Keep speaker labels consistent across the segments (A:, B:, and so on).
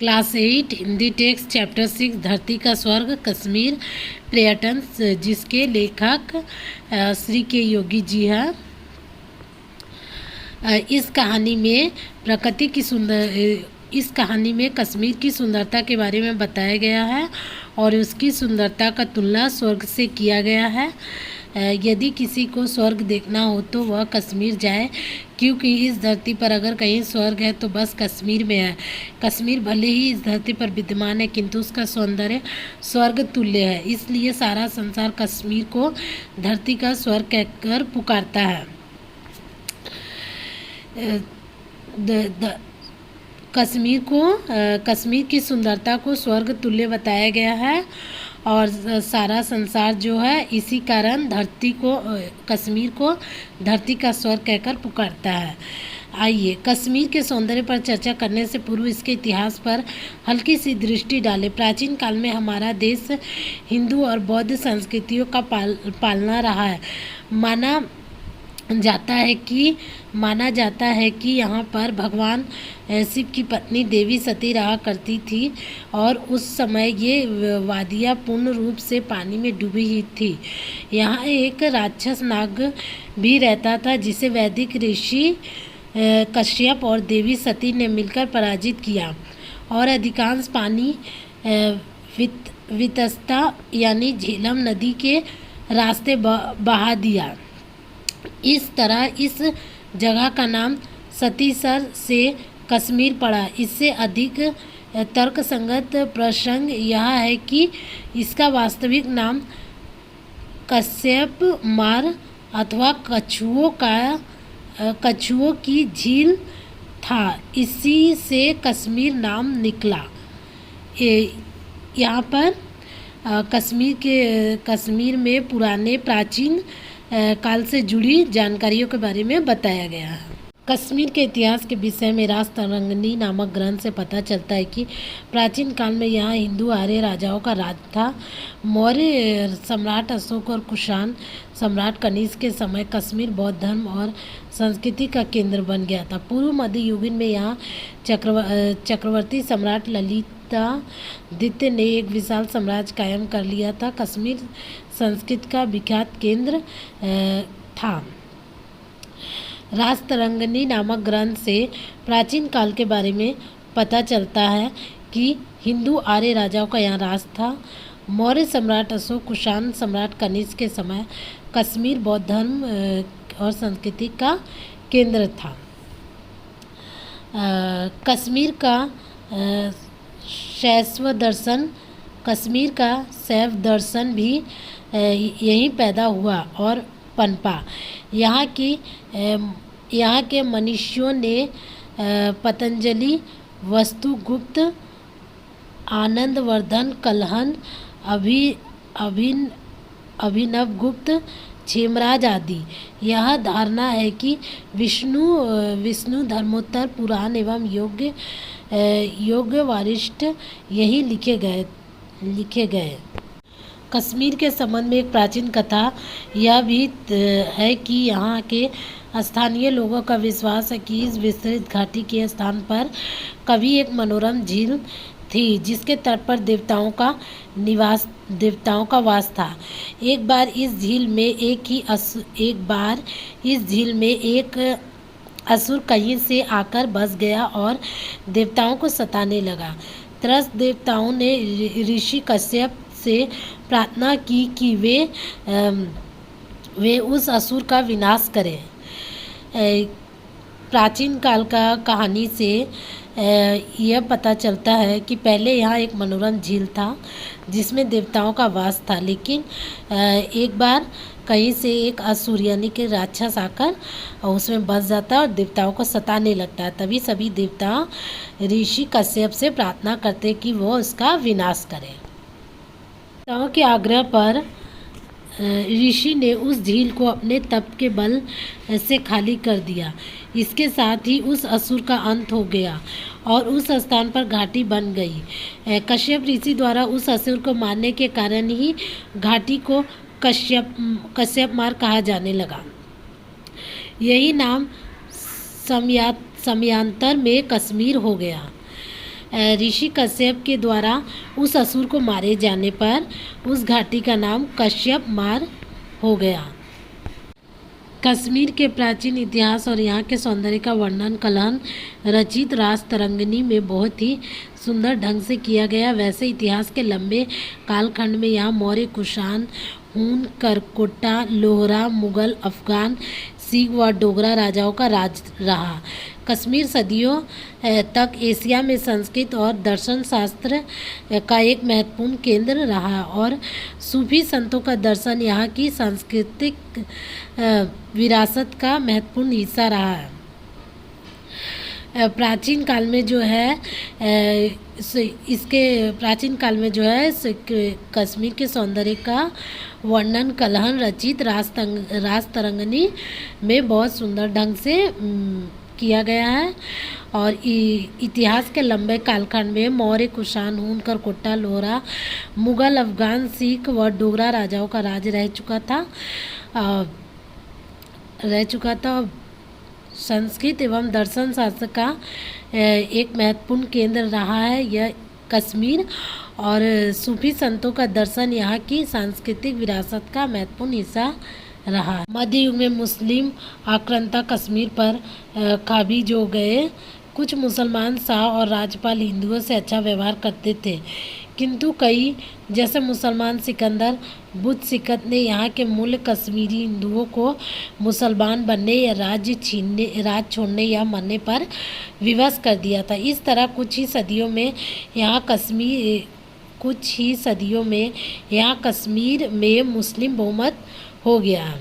A: Class 8 Hindi text chapter 6 धरती का स्वर्ग कश्मीर पर्यटन, जिसके लेखक श्री के योगी जी हैं। इस कहानी में कश्मीर की सुंदरता के बारे में बताया गया है और उसकी सुंदरता का तुलना स्वर्ग से किया गया है। यदि किसी को स्वर्ग देखना हो तो वह कश्मीर जाए, क्योंकि इस धरती पर अगर कहीं स्वर्ग है तो बस कश्मीर में है। कश्मीर भले ही इस धरती पर विद्यमान है, किंतु उसका सौंदर्य स्वर्ग तुल्य है। इसलिए सारा संसार कश्मीर को धरती का स्वर्ग कहकर पुकारता है। कश्मीर की सुंदरता को स्वर्ग तुल्य बताया गया है और सारा संसार जो है इसी कारण कश्मीर को धरती का स्वर्ग कहकर पुकारता है। आइए कश्मीर के सौंदर्य पर चर्चा करने से पूर्व इसके इतिहास पर हल्की सी दृष्टि डालें। प्राचीन काल में हमारा देश हिंदू और बौद्ध संस्कृतियों का पालना रहा है। माना जाता है कि यहाँ पर भगवान शिव की पत्नी देवी सती रहा करती थी और उस समय ये वादियाँ पूर्ण रूप से पानी में डूबी ही थी। यहाँ एक राक्षस नाग भी रहता था, जिसे वैदिक ऋषि कश्यप और देवी सती ने मिलकर पराजित किया और अधिकांश पानी वितस्ता यानी झेलम नदी के रास्ते बहा दिया। इस तरह इस जगह का नाम सतीसर से कश्मीर पड़ा। इससे अधिक तर्कसंगत प्रसंग यह है कि इसका वास्तविक नाम कश्यप मार अथवा कछुओं की झील था। इसी से कश्मीर नाम निकला। यहाँ पर कश्मीर में प्राचीन काल से जुड़ी जानकारियों के बारे में बताया गया है। कश्मीर के इतिहास के विषय में राजतरंगिणी नामक ग्रंथ से पता चलता है कि प्राचीन काल में यहाँ हिंदू आर्य राजाओं का राज था। मौर्य सम्राट अशोक और कुषाण सम्राट कनिष्क के समय कश्मीर बौद्ध धर्म और संस्कृति का केंद्र बन गया था। पूर्व मध्य युगीन में यहाँ चक्रवर्ती सम्राट ललितादित्य ने एक विशाल साम्राज्य कायम कर लिया था। कश्मीर संस्कृत का विख्यात केंद्र था। राजतरंगिणी नामक ग्रंथ से प्राचीन काल के बारे में पता चलता है कि हिंदू आर्य राजाओं का यहाँ राज था। मौर्य सम्राट अशोक कुषाण सम्राट कनिष्क के समय कश्मीर बौद्ध धर्म और संस्कृति का केंद्र था। कश्मीर का शैव दर्शन भी यहीं पैदा हुआ और पनपा। यहाँ के मनीषियों ने पतंजलि, वस्तुगुप्त, आनंदवर्धन, कल्हण, अभिनवगुप्त, क्षेमराज आदि। यह धारणा है कि विष्णु धर्मोत्तर पुराण एवं योग वारिष्ठ यही लिखे गए। कश्मीर के संबंध में एक प्राचीन कथा यह भी है कि यहाँ के स्थानीय लोगों का विश्वास है कि इस विस्तृत घाटी के स्थान पर कभी एक मनोरम झील थी, जिसके तट पर देवताओं का वास था। एक बार इस झील में एक असुर कहीं से आकर बस गया और देवताओं को सताने लगा। त्रस्त देवताओं ने ऋषि कश्यप से प्रार्थना की कि वे उस असुर का विनाश करें। प्राचीन काल का कहानी से यह पता चलता है कि पहले यहाँ एक मनोरम झील था जिसमें देवताओं का वास था, लेकिन एक बार कहीं से एक असुर यानी कि राक्षस आकर उसमें बस जाता है और देवताओं को सताने लगता है। तभी सभी देवता ऋषि कश्यप से प्रार्थना करते कि वो उसका विनाश करें। देवताओं के आग्रह पर ऋषि ने उस झील को अपने तप के बल से खाली कर दिया। इसके साथ ही उस असुर का अंत हो गया और उस स्थान पर घाटी बन गई। कश्यप ऋषि द्वारा उस असुर को मारने के कारण ही घाटी को कश्यप मार कहा जाने लगा। यही नाम समयांतर में कश्मीर हो गया। ऋषि कश्यप के द्वारा उस असुर को मारे जाने पर उस घाटी का नाम कश्यप मार हो गया। कश्मीर के प्राचीन इतिहास और यहाँ के सौंदर्य का वर्णन कल्हण रचित रासतरंगिणी में बहुत ही सुंदर ढंग से किया गया। वैसे इतिहास के लंबे कालखंड में यहाँ मौर्य, कुषाण, हून, करकोटा, लोहरा, मुगल, अफगान, सिख व डोगरा राजाओं का राज रहा। कश्मीर सदियों तक एशिया में संस्कृत और दर्शन शास्त्र का एक महत्वपूर्ण केंद्र रहा और सूफी संतों का दर्शन यहाँ की सांस्कृतिक विरासत का महत्वपूर्ण हिस्सा रहा है। प्राचीन काल में जो है कश्मीर के सौंदर्य का वर्णन कल्हण रचित रासतरंगिणी में बहुत सुंदर ढंग से किया गया है। और इतिहास के लंबे कालखंड में मौर्य, कुषाण, हून, करकोटा, लोहरा, मुगल, अफगान, सिख व डोगरा राजाओं का राज रह चुका था। संस्कृत एवं दर्शन शास्त्र का एक महत्वपूर्ण केंद्र रहा है यह कश्मीर और सूफी संतों का दर्शन यहाँ की सांस्कृतिक विरासत का महत्वपूर्ण हिस्सा रहा। मध्य युग में मुस्लिम आक्रांता कश्मीर पर काबिज हो गए। कुछ मुसलमान शाह और राज्यपाल हिंदुओं से अच्छा व्यवहार करते थे, किंतु कई जैसे मुसलमान सिकंदर बुतसिकत ने यहाँ के मूल कश्मीरी हिंदुओं को मुसलमान बनने या राज छोड़ने या मरने पर विवश कर दिया था। इस तरह कुछ ही सदियों में यहाँ कश्मीर में मुस्लिम बहुमत हो गया।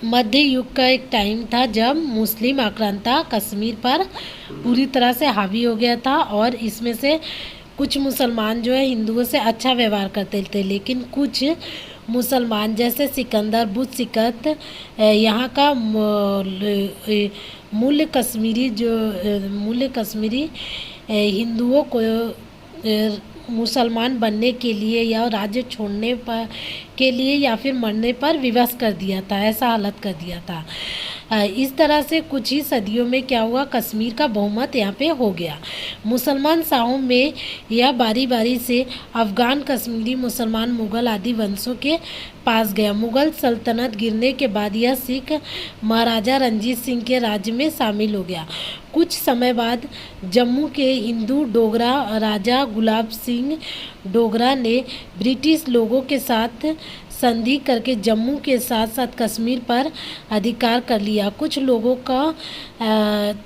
A: मध्य युग का एक टाइम था जब मुस्लिम आक्रांता कश्मीर पर पूरी तरह से हावी हो गया था और इसमें से कुछ मुसलमान जो है हिंदुओं से अच्छा व्यवहार करते थे, लेकिन कुछ मुसलमान जैसे सिकंदर बुतसिकत यहाँ का मूल कश्मीरी हिंदुओं को मुसलमान बनने के लिए या राज्य छोड़ने पर के लिए या फिर मरने पर विवश कर दिया था, ऐसा हालत कर दिया था। इस तरह से कुछ ही सदियों में क्या हुआ, कश्मीर का बहुमत यहाँ पे हो गया। मुसलमान शाहों में यह बारी बारी से अफगान, कश्मीरी, मुसलमान, मुगल आदि वंशों के पास गया। मुगल सल्तनत गिरने के बाद यह सिख महाराजा रंजीत सिंह के राज्य में शामिल हो गया। कुछ समय बाद जम्मू के हिंदू डोगरा राजा गुलाब सिंह डोगरा ने ब्रिटिश लोगों के साथ संधि करके जम्मू के साथ साथ कश्मीर पर अधिकार कर लिया। कुछ लोगों का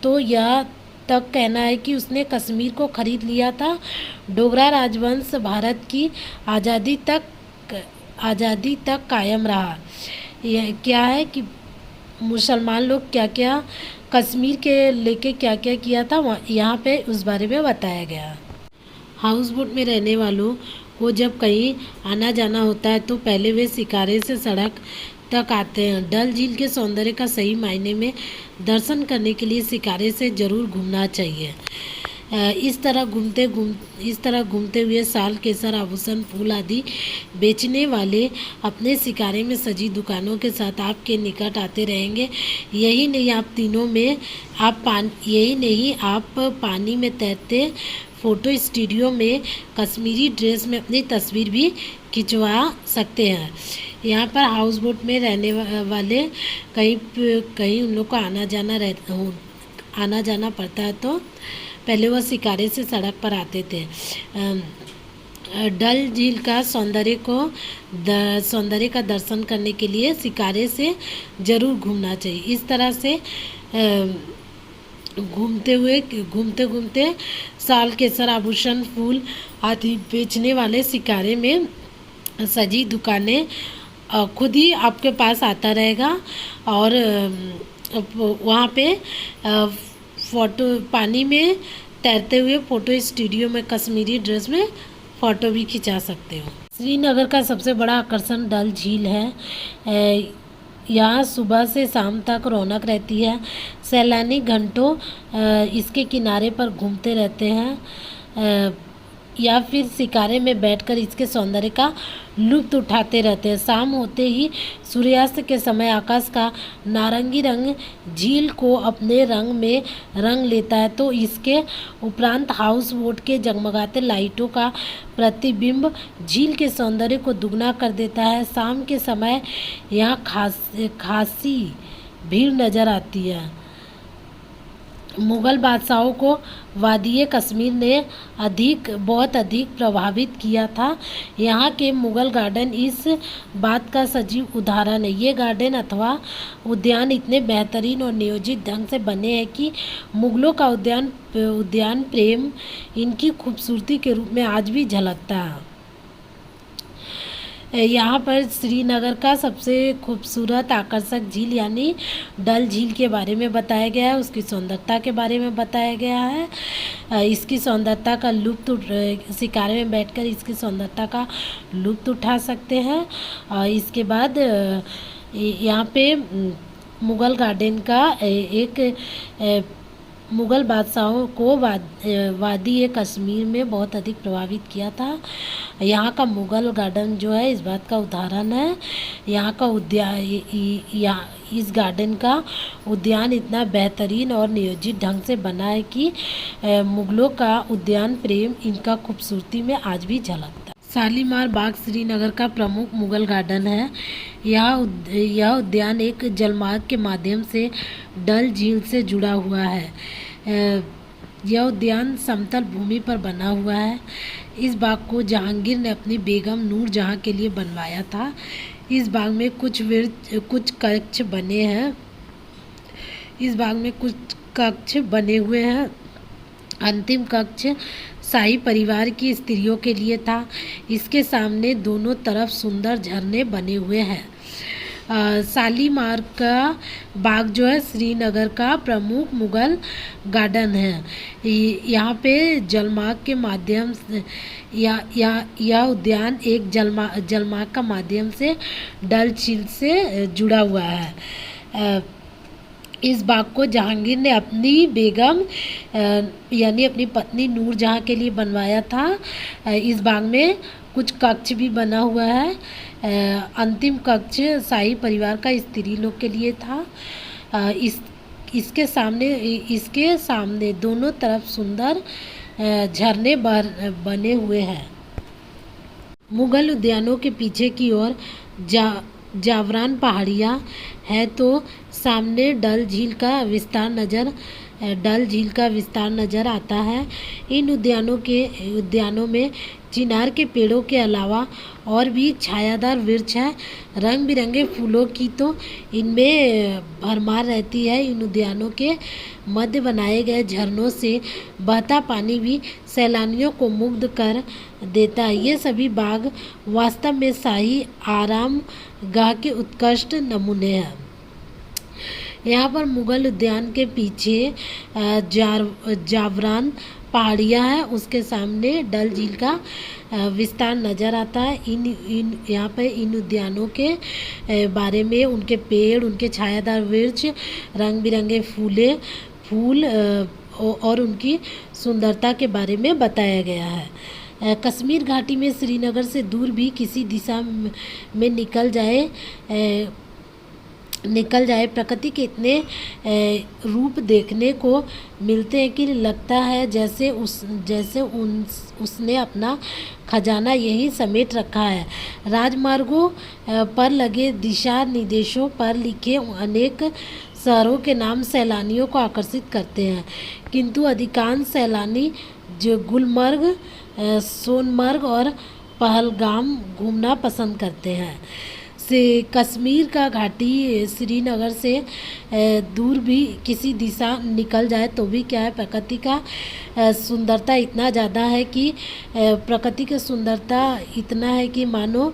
A: तो यह तक कहना है कि उसने कश्मीर को खरीद लिया था। डोगरा राजवंश भारत की आज़ादी तक कायम रहा। यह क्या है कि मुसलमान लोग क्या क्या कश्मीर के लेके क्या क्या किया था, यहाँ पे उस बारे में बताया गया। हाउस बोट में रहने वालों को जब कहीं आना जाना होता है तो पहले वे शिकारे से सड़क तक आते हैं। डल झील के सौंदर्य का सही मायने में दर्शन करने के लिए शिकारे से ज़रूर घूमना चाहिए। इस तरह घूमते हुए साल, केसर, आभूषण, फूल आदि बेचने वाले अपने शिकारे में सजी दुकानों के साथ आपके निकट आते रहेंगे। यही नहीं आप पानी में तैरते फ़ोटो स्टूडियो में कश्मीरी ड्रेस में अपनी तस्वीर भी खिंचवा सकते हैं। यहाँ पर हाउस बोट में रहने वाले कहीं उन लोग को आना जाना पड़ता है तो पहले वह शिकारे से सड़क पर आते थे। डल झील का सौंदर्य का दर्शन करने के लिए शिकारे से ज़रूर घूमना चाहिए। इस तरह से घूमते साल, केसर, आभूषण, फूल आदि बेचने वाले शिकारे में सजी दुकानें खुद ही आपके पास आता रहेगा और वहाँ पे पानी में तैरते हुए फ़ोटो स्टूडियो में कश्मीरी ड्रेस में फ़ोटो भी खिंचा सकते हो। श्रीनगर का सबसे बड़ा आकर्षण डल झील है। यहाँ सुबह से शाम तक रौनक रहती है। सैलानी घंटों इसके किनारे पर घूमते रहते हैं। या फिर शिकारे में बैठकर इसके सौंदर्य का लुत्फ उठाते रहते हैं। शाम होते ही सूर्यास्त के समय आकाश का नारंगी रंग झील को अपने रंग में रंग लेता है, तो इसके उपरांत हाउस बोट के जगमगाते लाइटों का प्रतिबिंब झील के सौंदर्य को दुगना कर देता है। शाम के समय यहाँ खासी भीड़ नजर आती है। मुग़ल बादशाहों को वादी कश्मीर ने बहुत अधिक प्रभावित किया था। यहाँ के मुग़ल गार्डन इस बात का सजीव उदाहरण है। ये गार्डन अथवा उद्यान इतने बेहतरीन और नियोजित ढंग से बने हैं कि मुग़लों का उद्यान प्रेम इनकी खूबसूरती के रूप में आज भी झलकता है। यहाँ पर श्रीनगर का सबसे खूबसूरत आकर्षक झील यानी डल झील के बारे में बताया गया है, उसकी सौंदर्यता के बारे में बताया गया है। इसकी सौंदर्यता का लुत्फ शिकारे में बैठकर इसकी सौंदर्यता का लुत्फ उठा सकते हैं। इसके बाद यहाँ पे मुग़ल गार्डन का एक मुग़ल बादशाहों को वादी कश्मीर में बहुत अधिक प्रभावित किया था। यहाँ का मुग़ल गार्डन जो है इस बात का उदाहरण है। यहाँ का इस गार्डन का उद्यान इतना बेहतरीन और नियोजित ढंग से बना है कि मुग़लों का उद्यान प्रेम इनका खूबसूरती में आज भी झलकता है। शालीमार बाग श्रीनगर का प्रमुख मुग़ल गार्डन है। यह उद्यान एक जलमार्ग के माध्यम से डल झील से जुड़ा हुआ है। यह उद्यान समतल भूमि पर बना हुआ है। इस बाग को जहांगीर ने अपनी बेगम नूरजहां के लिए बनवाया था। इस बाग में कुछ कक्ष बने हैं। इस बाग में कुछ कक्ष बने हुए हैं। अंतिम कक्ष शाही परिवार की स्त्रियों के लिए था। इसके सामने दोनों तरफ सुंदर झरने बने हुए हैं। शालीमार का बाग जो है श्रीनगर का प्रमुख मुग़ल गार्डन है। यहाँ पे जलमार्ग के माध्यम से यह उद्यान एक जलमार्ग का माध्यम से डल झील से जुड़ा हुआ है। इस बाग को जहांगीर ने अपनी बेगम यानी अपनी पत्नी नूरजहां के लिए बनवाया था। इस बाग में कुछ कक्ष भी बना हुआ है। अंतिम कक्ष शाही परिवार का स्त्री लोग के लिए था। इसके सामने दोनों तरफ सुंदर झरने बने हुए हैं। मुग़ल उद्यानों के पीछे की ओर जावरान पहाड़ियाँ है, तो सामने डल झील का विस्तार नज़र आता है। इन उद्यानों में चिनार के पेड़ों के अलावा और भी छायादार वृक्ष हैं। रंग बिरंगे फूलों की तो इनमें भरमार रहती है। इन उद्यानों के मध्य बनाए गए झरनों से बहता पानी भी सैलानियों को मुग्ध कर देता है। ये सभी बाग वास्तव में शाही आराम गाह के उत्कृष्ट नमूने हैं। यहाँ पर मुग़ल उद्यान के पीछे जावरान पहाड़ियाँ हैं, उसके सामने डल झील का विस्तार नज़र आता है। यहाँ पर इन उद्यानों के बारे में उनके पेड़, उनके छायादार वृक्ष, रंग बिरंगे फूल और उनकी सुंदरता के बारे में बताया गया है। कश्मीर घाटी में श्रीनगर से दूर भी किसी दिशा में निकल जाए प्रकृति के इतने रूप देखने को मिलते हैं कि लगता है जैसे उसने अपना खजाना यही समेट रखा है। राजमार्गों पर लगे दिशा निर्देशों पर लिखे अनेक शहरों के नाम सैलानियों को आकर्षित करते हैं, किंतु अधिकांश सैलानी जो गुलमर्ग, सोनमर्ग और पहलगाम घूमना पसंद करते हैं। कश्मीर का घाटी श्रीनगर से दूर भी किसी दिशा निकल जाए तो भी क्या है, प्रकृति का सुंदरता इतना ज़्यादा है कि प्रकृति की सुंदरता इतना है कि मानो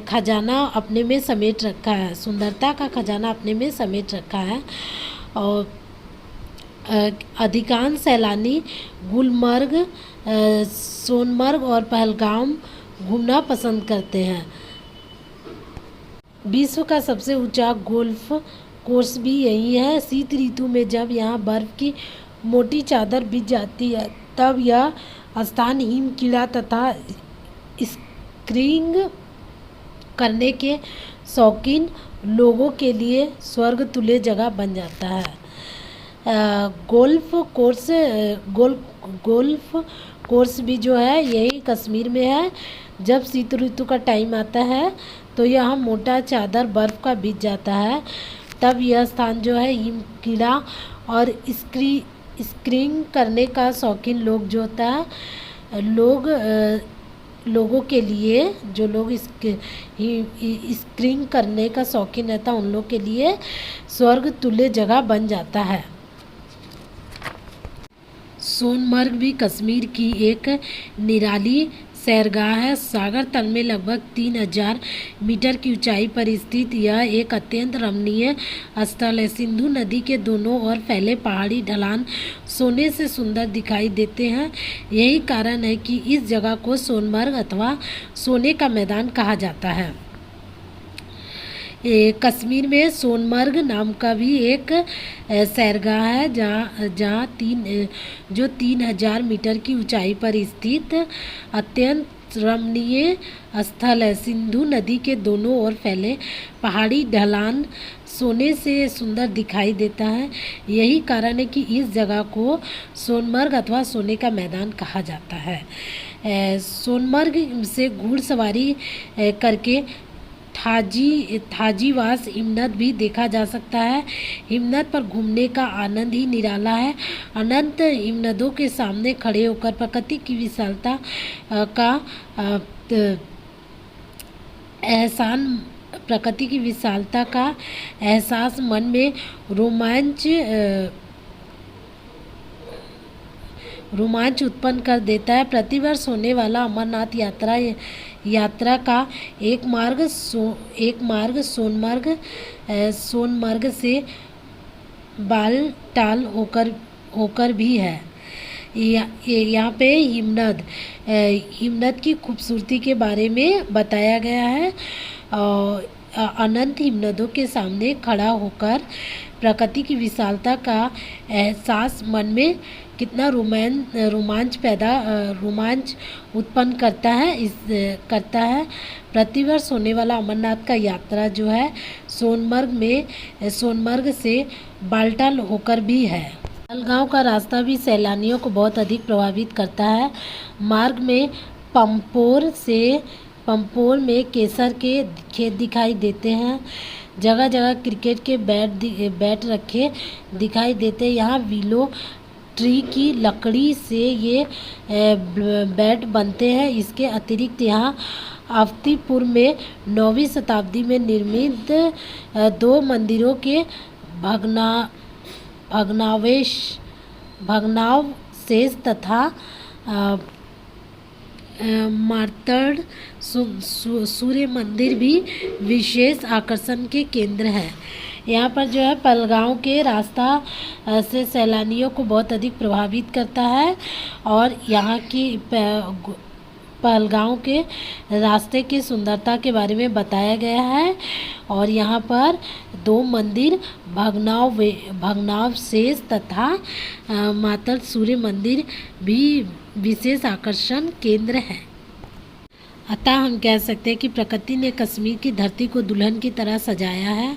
A: खजाना अपने में समेट रखा है, सुंदरता का खजाना अपने में समेट रखा है। और अधिकांश सैलानी गुलमर्ग, सोनमर्ग और पहलगाम घूमना पसंद करते हैं। विश्व का सबसे ऊंचा गोल्फ कोर्स भी यही है। शीत ऋतु में जब यहाँ बर्फ की मोटी चादर बिछ जाती है तब यह स्थान हिमकीड़ा तथा स्कीइंग करने के शौकीन लोगों के लिए स्वर्ग तुल्य जगह बन जाता है। गोल्फ कोर्स भी जो है यही कश्मीर में है। जब शीत ऋतु का टाइम आता है तो यहाँ मोटा चादर बर्फ़ का बिछ जाता है। तब यह स्थान जो है हिमकीड़ा और स्कीइंग करने का शौकीन लोग जो होता है लोगों के लिए, जो लोग स्कीइंग करने का शौकीन रहता है उन लोग के लिए स्वर्ग तुल्य जगह बन जाता है। सोनमर्ग भी कश्मीर की एक निराली सैरगाह है। सागर तल में लगभग 3000 मीटर की ऊंचाई पर स्थित यह एक अत्यंत रमणीय स्थल है। सिंधु नदी के दोनों ओर फैले पहाड़ी ढलान सोने से सुंदर दिखाई देते हैं। यही कारण है कि इस जगह को सोनमर्ग अथवा सोने का मैदान कहा जाता है। कश्मीर में सोनमर्ग नाम का भी एक सैरगाह है जहाँ 3000 मीटर की ऊंचाई पर स्थित अत्यंत रमणीय स्थल है। सिंधु नदी के दोनों ओर फैले पहाड़ी ढलान सोने से सुंदर दिखाई देता है। यही कारण है कि इस जगह को सोनमर्ग अथवा सोने का मैदान कहा जाता है। सोनमर्ग से घुड़सवारी करके थाजीवास हिमनद भी देखा जा सकता है। हिमनद पर घूमने का आनंद ही निराला है। अनंत हिमनदों के सामने खड़े होकर प्रकृति की विशालता का एहसास मन में रोमांच उत्पन्न कर देता है। प्रतिवर्ष होने वाला अमरनाथ यात्रा का एक मार्ग सोनमर्ग से बालटाल होकर भी है। यहाँ पे हिमनद की खूबसूरती के बारे में बताया गया है। अनंत हिमनदों के सामने खड़ा होकर प्रकृति की विशालता का एहसास मन में कितना रोमांच उत्पन्न करता है। प्रतिवर्ष होने वाला अमरनाथ का यात्रा जो है सोनमर्ग से बालटाल होकर भी है। पहलगांव का रास्ता भी सैलानियों को बहुत अधिक प्रभावित करता है। मार्ग में पंपोर में केसर के खेत दिखाई देते हैं। जगह जगह क्रिकेट के बैट रखे दिखाई देते हैं। यहाँ विलो ट्री की लकड़ी से ये बैट बनते हैं। इसके अतिरिक्त यहाँ अवंतीपुर में 9वीं शताब्दी में निर्मित 2 मंदिरों के भग्नावशेष तथा मार्तंड सूर्य मंदिर भी विशेष आकर्षण के केंद्र हैं। यहाँ पर जो है पहलगांव के रास्ता से सैलानियों को बहुत अधिक प्रभावित करता है और यहाँ की पहलगांव के रास्ते की सुंदरता के बारे में बताया गया है। और यहाँ पर 2 मंदिर भग्नावशेष तथा मातड़ सूर्य मंदिर भी विशेष आकर्षण केंद्र है। अतः हम कह सकते हैं कि प्रकृति ने कश्मीर की धरती को दुल्हन की तरह सजाया है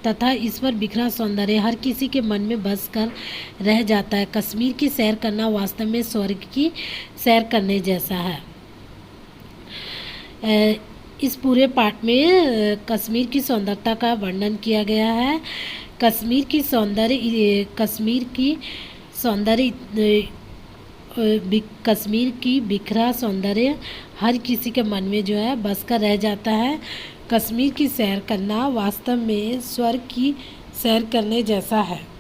A: तथा इस पर बिखरा सौंदर्य हर किसी के मन में बस कर रह जाता है। कश्मीर की सैर करना वास्तव में स्वर्ग की सैर करने जैसा है। इस पूरे पाठ में कश्मीर की सुंदरता का वर्णन किया गया है। कश्मीर की बिखरा सौंदर्य हर किसी के मन में जो है बस कर रह जाता है। कश्मीर की सैर करना वास्तव में स्वर्ग की सैर करने जैसा है।